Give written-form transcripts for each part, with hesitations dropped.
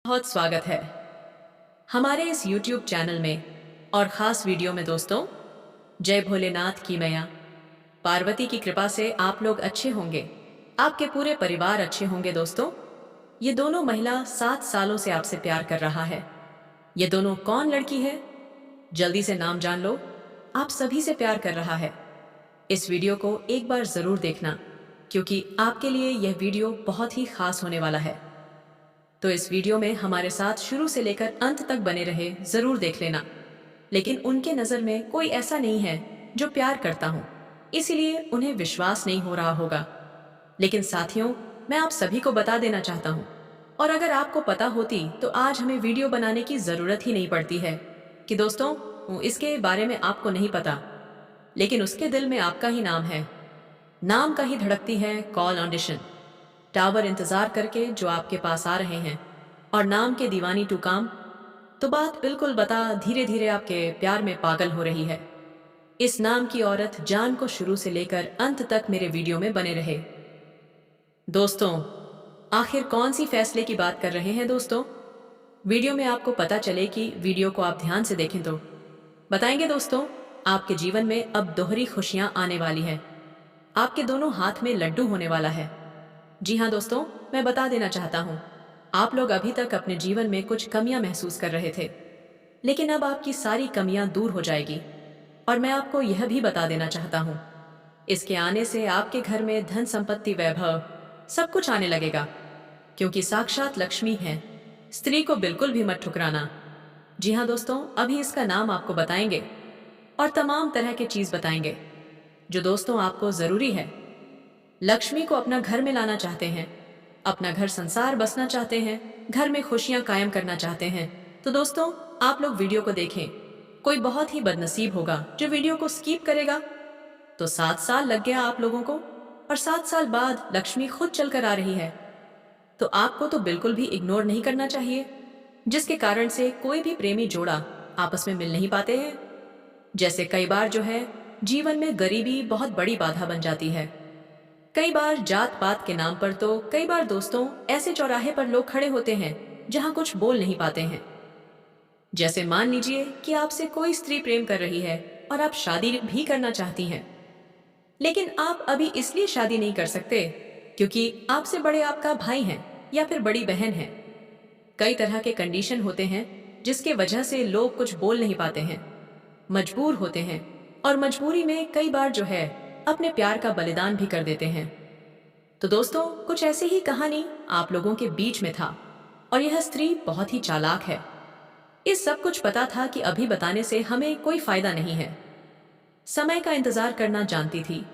बहुत स्वागत है हमारे इस YouTube चैनल में और ख़ास वीडियो में दोस्तों। जय भोलेनाथ की मैया पार्वती की कृपा से आप लोग अच्छे होंगे, आपके पूरे परिवार अच्छे होंगे दोस्तों। ये दोनों महिला 7 सालों से आपसे प्यार कर रहा है। ये दोनों कौन लड़की है? जल्दी से नाम जान लो। आप सभी से प्यार कर रहा है। इस वीडियो को एक बार ज़रूर देखना, क्योंकि आपके लिए यह वीडियो बहुत ही ख़ास होने वाला है। तो इस वीडियो में हमारे साथ शुरू से लेकर अंत तक बने रहे, जरूर देख लेना। लेकिन उनके नजर में कोई ऐसा नहीं है जो प्यार करता हूं, इसीलिए उन्हें विश्वास नहीं हो रहा होगा। लेकिन साथियों, मैं आप सभी को बता देना चाहता हूं, और अगर आपको पता होती तो आज हमें वीडियो बनाने की जरूरत ही नहीं पड़ती है कि दोस्तों इसके बारे में आपको नहीं पता, लेकिन उसके दिल में आपका ही नाम है। नाम का ही धड़कती है कॉल ऑडिशन, टावर इंतजार करके जो आपके पास आ रहे हैं, और नाम के दीवानी टू काम। तो बात बिल्कुल बता, धीरे धीरे आपके प्यार में पागल हो रही है। इस नाम की औरत जान को शुरू से लेकर अंत तक मेरे वीडियो में बने रहे। दोस्तों, आखिर कौन सी फैसले की बात कर रहे हैं दोस्तों? वीडियो में आपको पता चले कि वीडियो को आप ध्यान से देखें तो बताएंगे दोस्तों। आपके जीवन में अब दोहरी खुशियां आने वाली है। आपके दोनों हाथ में लड्डू होने वाला है। जी हाँ दोस्तों, मैं बता देना चाहता हूँ, आप लोग अभी तक अपने जीवन में कुछ कमियां महसूस कर रहे थे, लेकिन अब आपकी सारी कमियां दूर हो जाएगी। और मैं आपको यह भी बता देना चाहता हूँ, इसके आने से आपके घर में धन संपत्ति वैभव सब कुछ आने लगेगा, क्योंकि साक्षात लक्ष्मी है। स्त्री को बिल्कुल भी मत ठुकराना। जी हाँ दोस्तों, अभी इसका नाम आपको बताएंगे और तमाम तरह के चीज बताएंगे जो दोस्तों आपको जरूरी है। लक्ष्मी को अपना घर में लाना चाहते हैं, अपना घर संसार बसना चाहते हैं, घर में खुशियां कायम करना चाहते हैं, तो दोस्तों आप लोग वीडियो को देखें। कोई बहुत ही बदनसीब होगा जो वीडियो को स्किप करेगा। तो 7 साल लग गया आप लोगों को, और 7 साल बाद लक्ष्मी खुद चलकर आ रही है। तो आपको तो बिल्कुल भी इग्नोर नहीं करना चाहिए, जिसके कारण से कोई भी प्रेमी जोड़ा आपस में मिल नहीं पाते हैं। जैसे कई बार जो है, जीवन में गरीबी बहुत बड़ी बाधा बन जाती है। कई बार जात पात के नाम पर, तो कई बार दोस्तों ऐसे चौराहे पर लोग खड़े होते हैं जहां कुछ बोल नहीं पाते हैं। जैसे मान लीजिए कि आपसे कोई स्त्री प्रेम कर रही है और आप शादी भी करना चाहती हैं, लेकिन आप अभी इसलिए शादी नहीं कर सकते क्योंकि आपसे बड़े आपका भाई हैं या फिर बड़ी बहन है। कई तरह के कंडीशन होते हैं जिसके वजह से लोग कुछ बोल नहीं पाते हैं, मजबूर होते हैं, और मजबूरी में कई बार जो है अपने प्यार का बलिदान भी कर देते हैं। तो दोस्तों, कुछ ऐसी ही कहानी आप लोगों के बीच में था, और यह स्त्री बहुत ही चालाक है। इस सब कुछ पता था कि अभी बताने से हमें कोई फायदा नहीं है। समय का इंतजार करना जानती थी,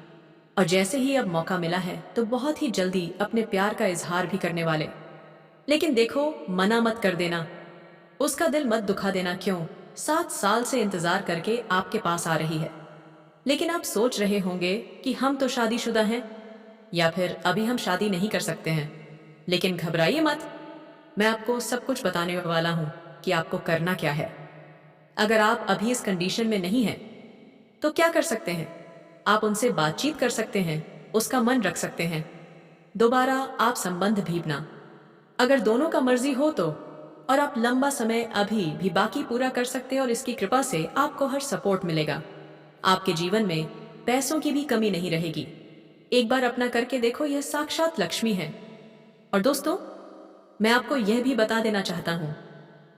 और जैसे ही अब मौका मिला है तो बहुत ही जल्दी अपने प्यार का इजहार भी करने वाले। लेकिन देखो, मना मत कर देना, उसका दिल मत दुखा देना। क्यों? 7 साल से इंतजार करके आपके पास आ रही है। लेकिन आप सोच रहे होंगे कि हम तो शादीशुदा हैं, या फिर अभी हम शादी नहीं कर सकते हैं। लेकिन घबराइए मत, मैं आपको सब कुछ बताने वाला हूं कि आपको करना क्या है। अगर आप अभी इस कंडीशन में नहीं हैं, तो क्या कर सकते हैं? आप उनसे बातचीत कर सकते हैं, उसका मन रख सकते हैं, दोबारा आप संबंध भी बना। अगर दोनों का मर्जी हो तो, और आप लंबा समय अभी भी बाकी पूरा कर सकते हैं, और इसकी कृपा से आपको हर सपोर्ट मिलेगा। आपके जीवन में पैसों की भी कमी नहीं रहेगी। एक बार अपना करके देखो, यह साक्षात लक्ष्मी है। और दोस्तों, मैं आपको यह भी बता देना चाहता हूं,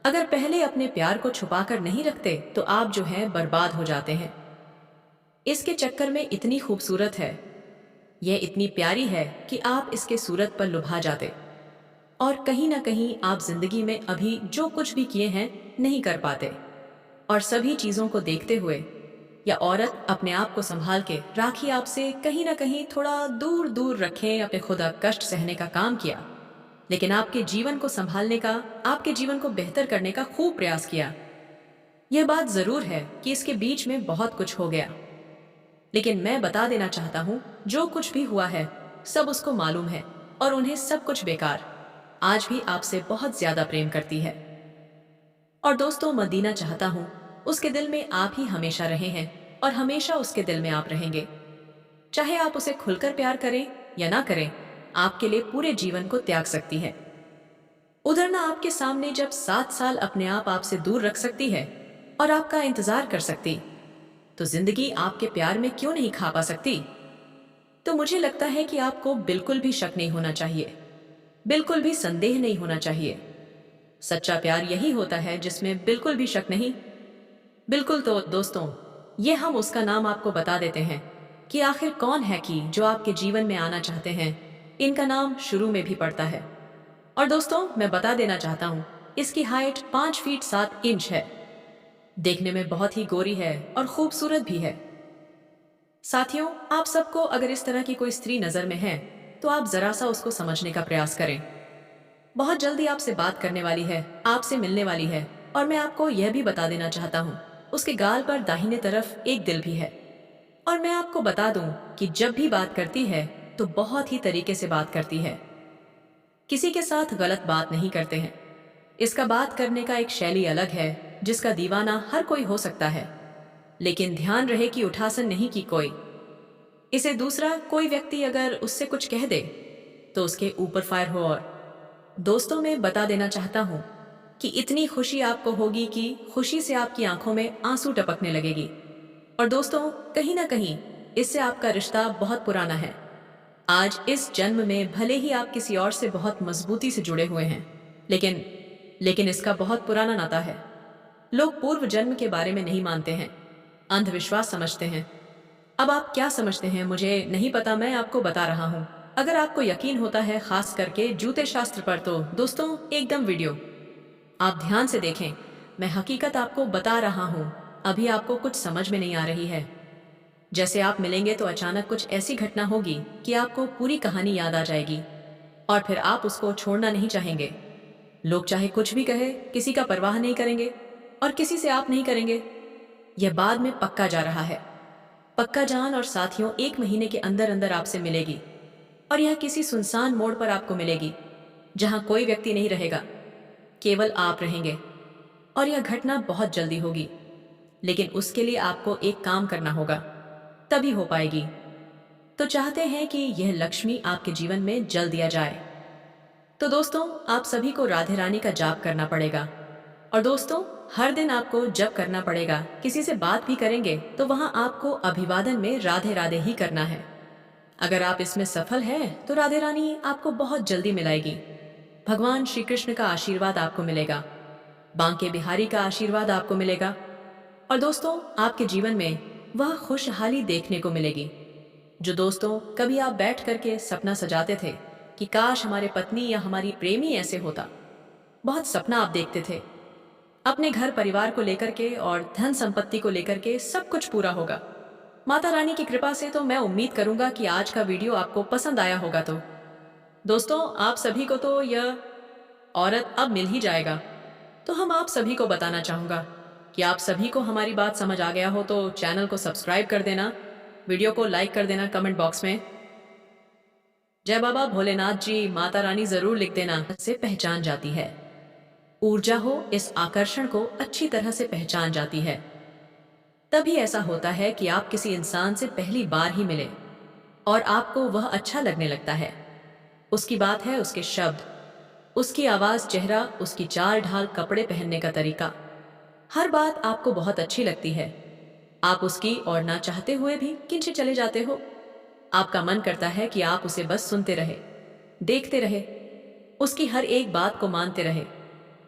अगर पहले अपने प्यार को छुपाकर नहीं रखते तो आप जो है बर्बाद हो जाते हैं। इसके चक्कर में इतनी खूबसूरत है, यह इतनी प्यारी है कि आप इसके सूरत पर लुभा जाते, और कहीं ना कहीं आप जिंदगी में अभी जो कुछ भी किए हैं नहीं कर पाते। और सभी चीजों को देखते हुए, या औरत अपने आप को संभाल के राखी आपसे कहीं ना कहीं थोड़ा दूर दूर रखें, अपने खुदा कष्ट सहने का काम किया, लेकिन आपके जीवन को संभालने का, आपके जीवन को बेहतर करने का खूब प्रयास किया। यह बात जरूर है कि इसके बीच में बहुत कुछ हो गया, लेकिन मैं बता देना चाहता हूं, जो कुछ भी हुआ है सब उसको मालूम है, और उन्हें सब कुछ बेकार। आज भी आपसे बहुत ज्यादा प्रेम करती है। और दोस्तों, मदीना चाहता हूं, उसके दिल में आप ही हमेशा रहे हैं, और हमेशा उसके दिल में आप रहेंगे। चाहे आप उसे खुलकर प्यार करें या ना करें, आपके लिए पूरे जीवन को त्याग सकती है। उधर ना आपके सामने जब 7 साल अपने आप आपसे दूर रख सकती है और आपका इंतजार कर सकती, तो जिंदगी आपके प्यार में क्यों नहीं खा पा सकती। तो मुझे लगता है कि आपको बिल्कुल भी शक नहीं होना चाहिए, बिल्कुल भी संदेह नहीं होना चाहिए। सच्चा प्यार यही होता है जिसमें बिल्कुल भी शक नहीं। बिल्कुल। तो दोस्तों, ये हम उसका नाम आपको बता देते हैं कि आखिर कौन है कि जो आपके जीवन में आना चाहते हैं। इनका नाम शुरू में भी पड़ता है। और दोस्तों, मैं बता देना चाहता हूँ, इसकी हाइट 5 फीट 7 इंच है। देखने में बहुत ही गोरी है और खूबसूरत भी है। साथियों, आप सबको अगर इस तरह की कोई स्त्री नजर में है, तो आप जरा सा उसको समझने का प्रयास करें। बहुत जल्दी आपसे बात करने वाली है, आपसे मिलने वाली है। और मैं आपको यह भी बता देना चाहता हूँ, उसके गाल पर दाहिने तरफ एक दिल भी है। और मैं आपको बता दूं कि जब भी बात करती है तो बहुत ही तरीके से बात करती है, किसी के साथ गलत बात नहीं करते हैं। इसका बात करने का एक शैली अलग है, जिसका दीवाना हर कोई हो सकता है। लेकिन ध्यान रहे कि उठासन नहीं की कोई। इसे दूसरा कोई व्यक्ति अगर उससे कुछ कह दे तो उसके ऊपर फायर हो। और दोस्तों, मैं बता देना चाहता हूं कि इतनी खुशी आपको होगी कि खुशी से आपकी आंखों में आंसू टपकने लगेगी। और दोस्तों, कहीं ना कहीं इससे आपका रिश्ता बहुत पुराना है। आज इस जन्म में भले ही आप किसी और से बहुत मजबूती से जुड़े हुए हैं, लेकिन लेकिन इसका बहुत पुराना नाता है। लोग पूर्व जन्म के बारे में नहीं मानते हैं, अंधविश्वास समझते हैं। अब आप क्या समझते हैं मुझे नहीं पता, मैं आपको बता रहा हूँ। अगर आपको यकीन होता है खास करके जूते शास्त्र पर, तो दोस्तों एकदम वीडियो आप ध्यान से देखें। मैं हकीकत आपको बता रहा हूँ। अभी आपको कुछ समझ में नहीं आ रही है। जैसे आप मिलेंगे तो अचानक कुछ ऐसी घटना होगी कि आपको पूरी कहानी याद आ जाएगी और फिर आप उसको छोड़ना नहीं चाहेंगे। लोग चाहे कुछ भी कहे, किसी का परवाह नहीं करेंगे और किसी से आप नहीं करेंगे। यह बाद में पक्का जा रहा है। पक्का जान और साथियों, 1 महीने के अंदर अंदर आपसे मिलेगी और यह किसी सुनसान मोड़ पर आपको मिलेगी जहां कोई व्यक्ति नहीं रहेगा, केवल आप रहेंगे। और यह घटना बहुत जल्दी होगी, लेकिन उसके लिए आपको एक काम करना होगा, तभी हो पाएगी। तो चाहते हैं कि यह लक्ष्मी आपके जीवन में जल दिया जाए। तो दोस्तों, आप सभी को राधे रानी का जाप करना पड़ेगा। और दोस्तों, हर दिन आपको जप करना पड़ेगा। किसी से बात भी करेंगे तो वहां आपको अभिवादन में राधे राधे ही करना है। अगर आप इसमें सफल हैं तो राधे रानी आपको बहुत जल्दी मिलाएगी। भगवान श्री कृष्ण का आशीर्वाद आपको मिलेगा, बांके बिहारी का आशीर्वाद आपको मिलेगा। और दोस्तों, आपके जीवन में वह खुशहाली देखने को मिलेगी जो दोस्तों कभी आप बैठ करके सपना सजाते थे कि काश हमारे पत्नी या हमारी प्रेमी ऐसे होता। बहुत सपना आप देखते थे अपने घर परिवार को लेकर के और धन संपत्ति को लेकर के, सब कुछ पूरा होगा माता रानी की कृपा से। तो मैं उम्मीद करूंगा कि आज का वीडियो आपको पसंद आया होगा। तो दोस्तों, आप सभी को तो यह औरत अब मिल ही जाएगा। तो हम आप सभी को बताना चाहूंगा कि आप सभी को हमारी बात समझ आ गया हो तो चैनल को सब्सक्राइब कर देना, वीडियो को लाइक कर देना, कमेंट बॉक्स में जय बाबा भोलेनाथ जी माता रानी जरूर लिख देना। से पहचान जाती है, ऊर्जा हो इस आकर्षण को अच्छी तरह से पहचान जाती है। तभी ऐसा होता है कि आप किसी इंसान से पहली बार ही मिले और आपको वह अच्छा लगने लगता है। उसकी बात है, उसके शब्द, उसकी आवाज, चेहरा, उसकी चाल ढाल, कपड़े पहनने का तरीका, हर बात आपको बहुत अच्छी लगती है। आप उसकी और ना चाहते हुए भी खींचे चले जाते हो। आपका मन करता है कि आप उसे बस सुनते रहे, देखते रहे, उसकी हर एक बात को मानते रहे,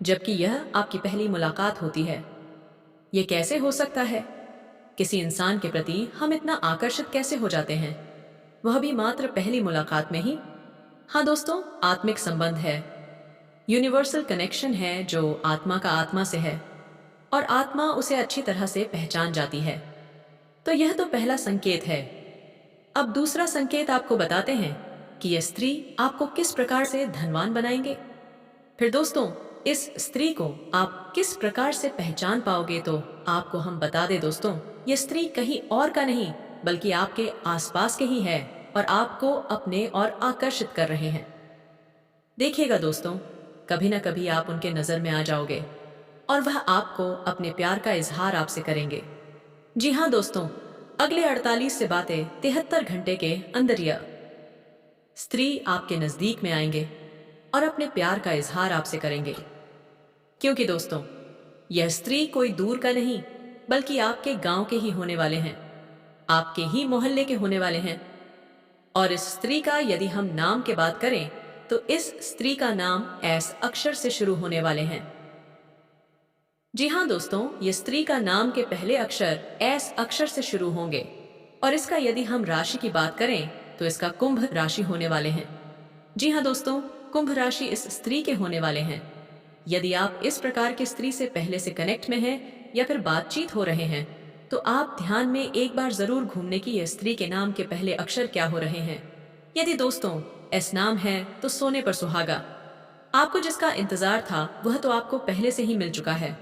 जबकि यह आपकी पहली मुलाकात होती है। यह कैसे हो सकता है? किसी इंसान के प्रति हम इतना आकर्षित कैसे हो जाते हैं, वह भी मात्र पहली मुलाकात में ही? हाँ दोस्तों, आत्मिक संबंध है, यूनिवर्सल कनेक्शन है जो आत्मा का आत्मा से है और आत्मा उसे अच्छी तरह से पहचान जाती है। तो यह तो पहला संकेत है। अब दूसरा संकेत आपको बताते हैं कि यह स्त्री आपको किस प्रकार से धनवान बनाएंगे। फिर दोस्तों, इस स्त्री को आप किस प्रकार से पहचान पाओगे, तो आपको हम बता दें दोस्तों, यह स्त्री कहीं और का नहीं बल्कि आपके आसपास के ही है और आपको अपने और आकर्षित कर रहे हैं। देखिएगा दोस्तों, कभी ना कभी आप उनके नजर में आ जाओगे और वह आपको अपने प्यार का इजहार आपसे करेंगे। जी हाँ दोस्तों, अगले 48 से बातें 73 घंटे के अंदर यह स्त्री आपके नजदीक में आएंगे और अपने प्यार का इजहार आपसे करेंगे। क्योंकि दोस्तों, यह स्त्री कोई दूर का नहीं, बल्कि आपके गांव के ही होने वाले हैं, आपके ही मोहल्ले के होने वाले हैं। और इस स्त्री का यदि हम नाम के बात करें, तो इस स्त्री का नाम एस अक्षर से शुरू होने वाले हैं। जी हाँ दोस्तों, ये स्त्री का नाम के पहले अक्षर एस अक्षर से शुरू होंगे। और इसका यदि हम राशि की बात करें, तो इसका कुंभ राशि होने वाले हैं। जी हाँ दोस्तों, कुंभ राशि इस स्त्री के होने वाले हैं। यदि आप इस प्रकार की स्त्री से पहले से कनेक्ट में हैं या फिर बातचीत हो रहे हैं, तो आप ध्यान में एक बार जरूर घूमने की यह स्त्री के नाम के पहले अक्षर क्या हो रहे हैं। यदि दोस्तों एस नाम है, तो सोने पर सुहागा। आपको जिसका इंतजार था वह तो आपको पहले से ही मिल चुका है।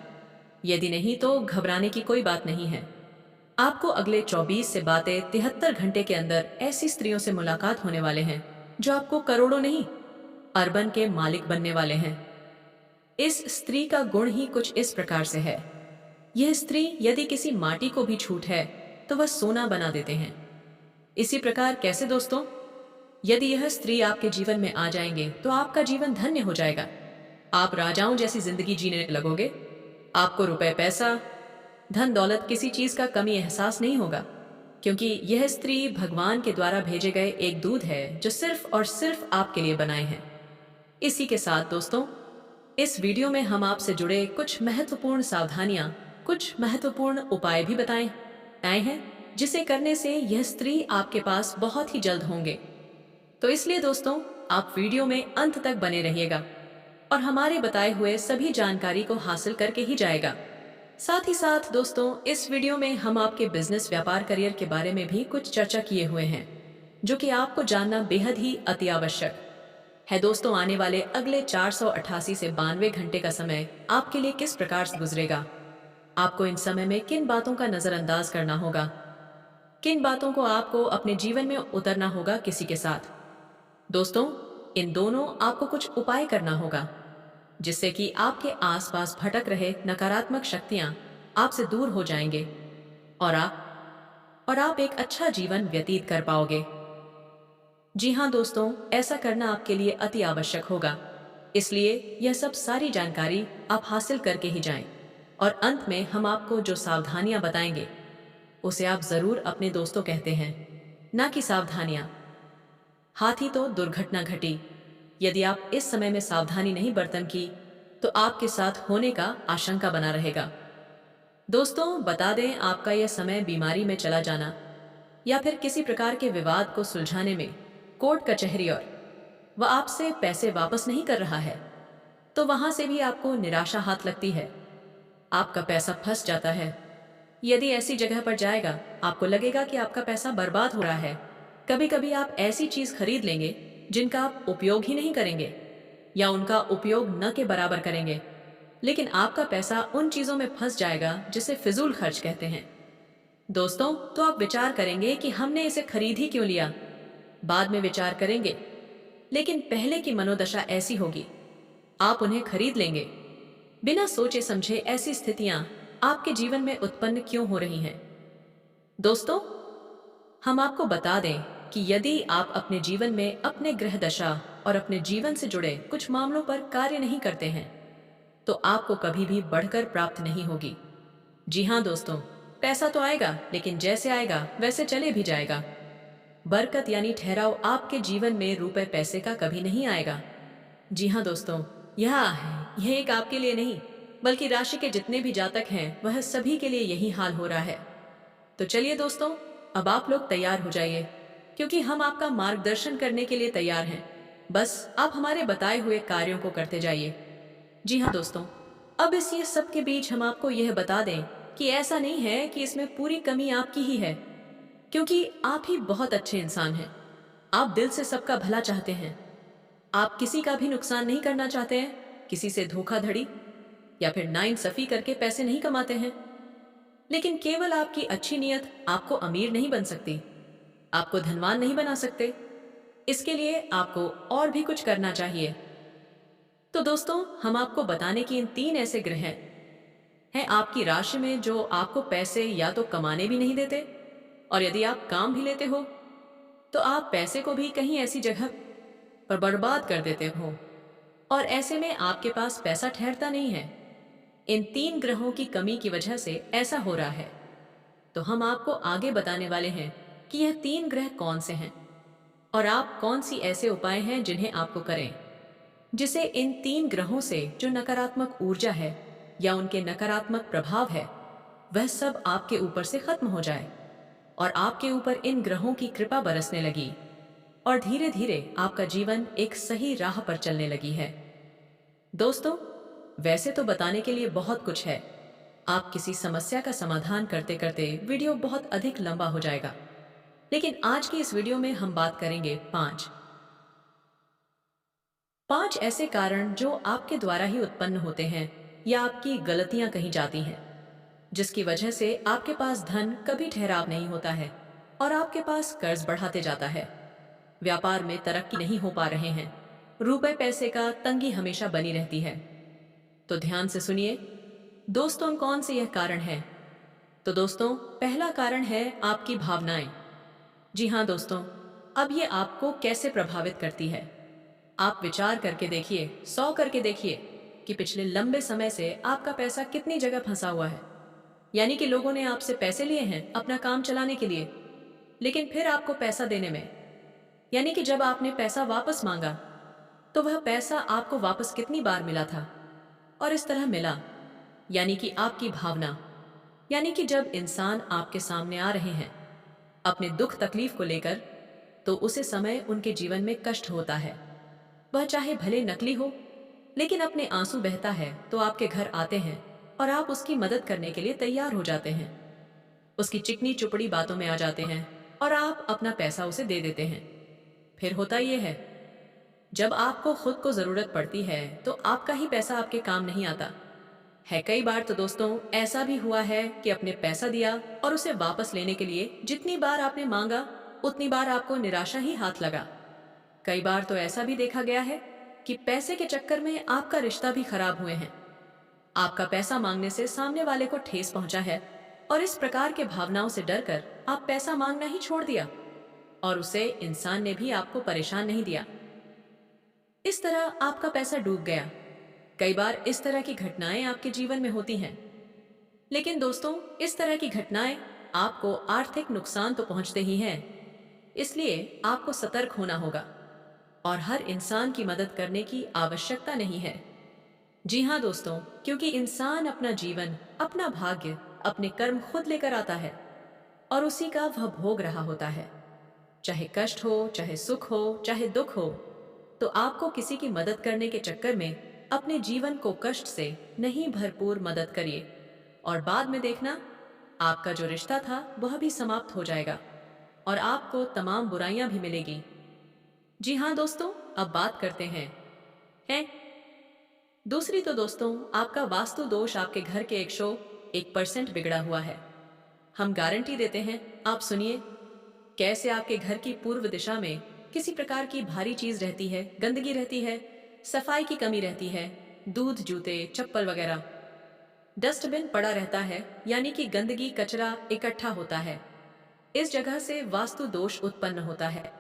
यदि नहीं, तो घबराने की कोई बात नहीं है। आपको अगले 24 से बातें 73 घंटे के अंदर ऐसी स्त्रियों से मुलाकात होने वाले हैं जो आपको करोड़ों नहीं, अरबन के मालिक बनने वाले हैं। इस स्त्री का गुण ही कुछ इस प्रकार से है। यह स्त्री यदि किसी माटी को भी छूट है, तो वह सोना बना देते हैं। इसी प्रकार कैसे दोस्तों? यदि यह स्त्री आपके जीवन में आ जाएंगे, तो आपका जीवन धन्य हो जाएगा। आप राजाओं जैसी जिंदगी जीने लगोगे। आपको रुपए पैसा, धन दौलत, किसी चीज का कमी एहसास नहीं होगा, क्योंकि यह स्त्री भगवान के द्वारा भेजे गए एक दूत है जो सिर्फ और सिर्फ आपके लिए बनाए हैं। इसी के साथ दोस्तों, इस वीडियो में हम आपसे जुड़े कुछ महत्वपूर्ण सावधानियां, कुछ महत्वपूर्ण उपाय भी आए हैं, जिसे करने से यह स्त्री आपके पास बहुत ही जल्द होंगे। तो इसलिए दोस्तों, आप वीडियो में अंत तक बने रहिएगा और हमारे बताए हुए सभी जानकारी को हासिल करके ही जाएगा। साथ ही साथ दोस्तों, इस वीडियो में हम आपके बिजनेस, व्यापार, करियर के बारे में भी कुछ चर्चा किए हुए हैं, जो कि आपको जानना बेहद ही अति आवश्यक है। दोस्तों, आने वाले अगले 488 से 92 घंटे का समय आपके लिए किस प्रकार से गुजरेगा? आपको इन समय में किन बातों का नजरअंदाज करना होगा? किन बातों को आपको अपने जीवन में उतरना होगा किसी के साथ? दोस्तों, इन दोनों आपको कुछ उपाय करना होगा, जिससे कि आपके आसपास भटक रहे नकारात्मक शक्तियां आपसे दूर हो जाएंगे और आप एक अच्छा जीवन व्यतीत कर पाओगे। जी हाँ दोस्तों, ऐसा करना आपके लिए अति आवश्यक होगा। इसलिए यह सब सारी जानकारी आप हासिल करके ही जाएं। और अंत में हम आपको जो सावधानियां बताएंगे, उसे आप जरूर अपने दोस्तों कहते हैं, ना कि सावधानियां। हाथी तो दुर्घटना घटी। यदि आप इस समय में सावधानी नहीं बरतन की, तो आपके साथ होने का आशंका बना रहेगा। दोस्तों, बता दें, आपका यह समय बीमारी में चला जाना या फिर किसी प्रकार के विवाद को सुलझाने में, कोर्ट कचहरी, और वह आपसे पैसे वापस नहीं कर रहा है, तो वहां से भी आपको निराशा हाथ लगती है। आपका पैसा फंस जाता है। यदि ऐसी जगह पर जाएगा, आपको लगेगा कि आपका पैसा बर्बाद हो रहा है। कभी कभी आप ऐसी चीज खरीद लेंगे जिनका आप उपयोग ही नहीं करेंगे या उनका उपयोग न के बराबर करेंगे, लेकिन आपका पैसा उन चीजों में फंस जाएगा जिसे फिजूल खर्च कहते हैं। दोस्तों, तो आप विचार करेंगे कि हमने इसे खरीद ही क्यों लिया। बाद में विचार करेंगे, लेकिन पहले की मनोदशा ऐसी होगी, आप उन्हें खरीद लेंगे। बिना सोचे समझे ऐसी स्थितियां आपके जीवन में उत्पन्न क्यों हो रही हैं? दोस्तों, हम आपको बता दें कि यदि आप अपने जीवन में अपने ग्रह दशा और अपने जीवन से जुड़े कुछ मामलों पर कार्य नहीं करते हैं, तो आपको कभी भी बढ़कर प्राप्त नहीं होगी। जी हाँ दोस्तों, पैसा तो आएगा, लेकिन जैसे आएगा वैसे चले भी जाएगा। बरकत यानी ठहराव आपके जीवन में रुपए पैसे का कभी नहीं आएगा। जी हाँ दोस्तों, यह एक आपके लिए नहीं, बल्कि राशि के जितने भी जातक हैं, वह सभी के लिए यही हाल हो रहा है। तो चलिए दोस्तों, अब आप लोग तैयार हो जाइए, क्योंकि हम आपका मार्गदर्शन करने के लिए तैयार हैं। बस आप हमारे बताए हुए कार्यों को करते जाइए। जी हाँ दोस्तों, अब इस ये सब के बीच हम आपको यह बता दें कि ऐसा नहीं है कि इसमें पूरी कमी आपकी ही है, क्योंकि आप ही बहुत अच्छे इंसान हैं। आप दिल से सबका भला चाहते हैं। आप किसी का भी नुकसान नहीं करना चाहते हैं, किसी से धोखाधड़ी या फिर नाइंसाफी करके पैसे नहीं कमाते हैं। लेकिन केवल आपकी अच्छी नीयत आपको अमीर नहीं बन सकती, आपको धनवान नहीं बना सकते। इसके लिए आपको और भी कुछ करना चाहिए। तो दोस्तों, हम आपको बताने की इन 3 ऐसे ग्रह हैं आपकी राशि में, जो आपको पैसे या तो कमाने भी नहीं देते, और यदि आप काम भी लेते हो, तो आप पैसे को भी कहीं ऐसी जगह पर बर्बाद कर देते हो और ऐसे में आपके पास पैसा ठहरता नहीं है। इन 3 ग्रहों की कमी की वजह से ऐसा हो रहा है। तो हम आपको आगे बताने वाले हैं कि यह 3 ग्रह कौन से हैं और आप कौन सी ऐसे उपाय हैं जिन्हें आपको करें जिससे इन 3 ग्रहों से जो नकारात्मक ऊर्जा है या उनके नकारात्मक प्रभाव है वह सब आपके ऊपर से खत्म हो जाए और आपके ऊपर इन ग्रहों की कृपा बरसने लगी और धीरे धीरे आपका जीवन एक सही राह पर चलने लगी है। दोस्तों, वैसे तो बताने के लिए बहुत कुछ है। आप किसी समस्या का समाधान करते करते वीडियो बहुत अधिक लंबा हो जाएगा, लेकिन आज की इस वीडियो में हम बात करेंगे पांच ऐसे कारण जो आपके द्वारा ही उत्पन्न होते हैं या आपकी गलतियां कही जाती हैं जिसकी वजह से आपके पास धन कभी ठहराव नहीं होता है और आपके पास कर्ज बढ़ाते जाता है। व्यापार में तरक्की नहीं हो पा रहे हैं, रुपए पैसे का तंगी हमेशा बनी रहती है। तो ध्यान से सुनिए दोस्तों, कौन से यह कारण है। तो दोस्तों, पहला कारण है आपकी भावनाएं। जी हाँ दोस्तों, अब ये आपको कैसे प्रभावित करती है। आप विचार करके देखिए, 100 करके देखिए कि पिछले लंबे समय से आपका पैसा कितनी जगह फंसा हुआ है। यानी कि लोगों ने आपसे पैसे लिए हैं अपना काम चलाने के लिए, लेकिन फिर आपको पैसा देने में, यानी कि जब आपने पैसा वापस मांगा तो वह पैसा आपको वापस कितनी बार मिला था और इस तरह मिला। यानी कि आपकी भावना, यानी कि जब इंसान आपके सामने आ रहे हैं अपने दुख तकलीफ को लेकर, तो उसे समय उनके जीवन में कष्ट होता है। वह चाहे भले नकली हो, लेकिन अपने आंसू बहता है तो आपके घर आते हैं और आप उसकी मदद करने के लिए तैयार हो जाते हैं। उसकी चिकनी चुपड़ी बातों में आ जाते हैं और आप अपना पैसा उसे दे देते हैं। फिर होता यह जब आपको खुद को जरूरत पड़ती है तो आपका ही पैसा आपके काम नहीं आता है। कई बार तो दोस्तों ऐसा भी हुआ है कि आपने पैसा दिया और उसे वापस लेने के लिए जितनी बार आपने मांगा उतनी बार आपको निराशा ही हाथ लगा। कई बार तो ऐसा भी देखा गया है कि पैसे के चक्कर में आपका रिश्ता भी खराब हुए हैं। आपका पैसा मांगने से सामने वाले को ठेस पहुंचा है और इस प्रकार के भावनाओं से डरकर आप पैसा मांगना ही छोड़ दिया और उसे इंसान ने भी आपको परेशान नहीं दिया। इस तरह आपका पैसा डूब गया। कई बार इस तरह की घटनाएं आपके जीवन में होती हैं, लेकिन दोस्तों इस तरह की घटनाएं आपको आर्थिक नुकसान तो पहुंचते ही हैं। इसलिए आपको सतर्क होना होगा और हर इंसान की मदद करने की आवश्यकता नहीं है। जी हाँ दोस्तों, क्योंकि इंसान अपना जीवन, अपना भाग्य, अपने कर्म खुद लेकर आता है और उसी का वह भोग रहा होता है। चाहे कष्ट हो, चाहे सुख हो, चाहे दुख हो, तो आपको किसी की मदद करने के चक्कर में अपने जीवन को कष्ट से नहीं, भरपूर मदद करिए और बाद में देखना आपका जो रिश्ता था वह भी समाप्त हो जाएगा और आपको तमाम बुराइयां भी मिलेगी। जी हाँ दोस्तों, अब बात करते हैं दूसरी। तो दोस्तों, आपका वास्तु दोष आपके घर के 101% बिगड़ा हुआ है। हम गारंटी देते हैं। आप सुनिए कैसे आपके घर की पूर्व दिशा में किसी प्रकार की भारी चीज रहती है, गंदगी रहती है, सफाई की कमी रहती है, दूध, जूते, चप्पल वगैरह, डस्टबिन पड़ा रहता है, यानी कि गंदगी, कचरा इकट्ठा होता है। इस जगह से वास्तु दोष उत्पन्न होता है